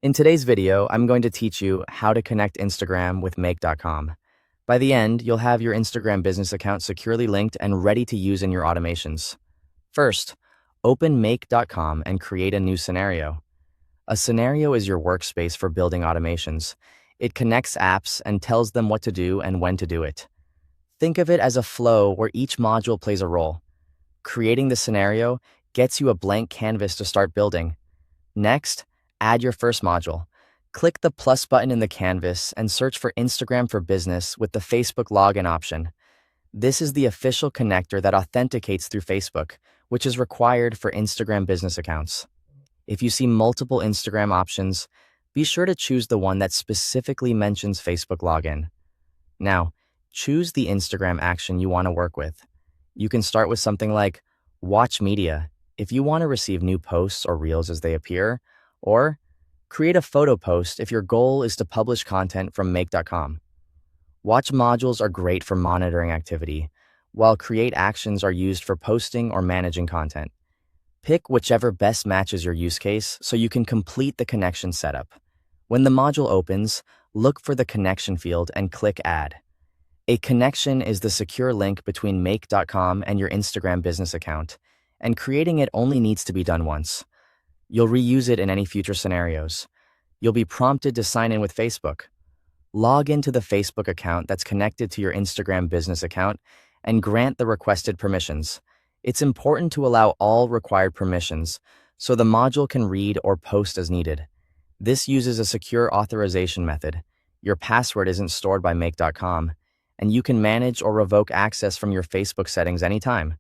In today's video, I'm going to teach you how to connect Instagram with Make.com. By the end, you'll have your Instagram business account securely linked and ready to use in your automations. First, open Make.com and create a new scenario. A scenario is your workspace for building automations. It connects apps and tells them what to do and when to do it. Think of it as a flow where each module plays a role. Creating the scenario gets you a blank canvas to start building. Next, add your first module. Click the plus button in the canvas and search for Instagram for Business with the Facebook login option. This is the official connector that authenticates through Facebook, which is required for Instagram business accounts. If you see multiple Instagram options, be sure to choose the one that specifically mentions Facebook login. Now, choose the Instagram action you want to work with. You can start with something like Watch Media if you want to receive new posts or reels as they appear, or create a photo post if your goal is to publish content from Make.com. Watch modules are great for monitoring activity, while Create actions are used for posting or managing content. Pick whichever best matches your use case so you can complete the connection setup. When the module opens, look for the connection field and click Add. A connection is the secure link between Make.com and your Instagram business account, and creating it only needs to be done once. You'll reuse it in any future scenarios. You'll be prompted to sign in with Facebook. Log into the Facebook account that's connected to your Instagram business account and grant the requested permissions. It's important to allow all required permissions so the module can read or post as needed. This uses a secure authorization method. Your password isn't stored by Make.com, and you can manage or revoke access from your Facebook settings anytime.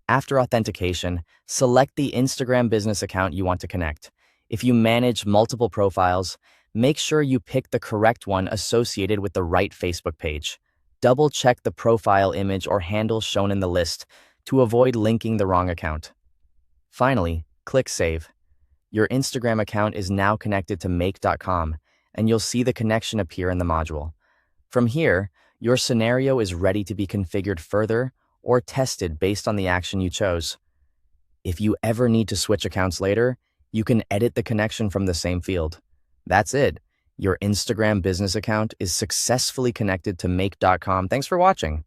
After authentication, select the Instagram business account you want to connect. If you manage multiple profiles, make sure you pick the correct one associated with the right Facebook page. Double-check the profile image or handle shown in the list to avoid linking the wrong account. Finally, click Save. Your Instagram account is now connected to Make.com, and you'll see the connection appear in the module. From here, your scenario is ready to be configured further or tested based on the action you chose. If you ever need to switch accounts later, you can edit the connection from the same field. That's it. Your Instagram business account is successfully connected to Make.com. Thanks for watching.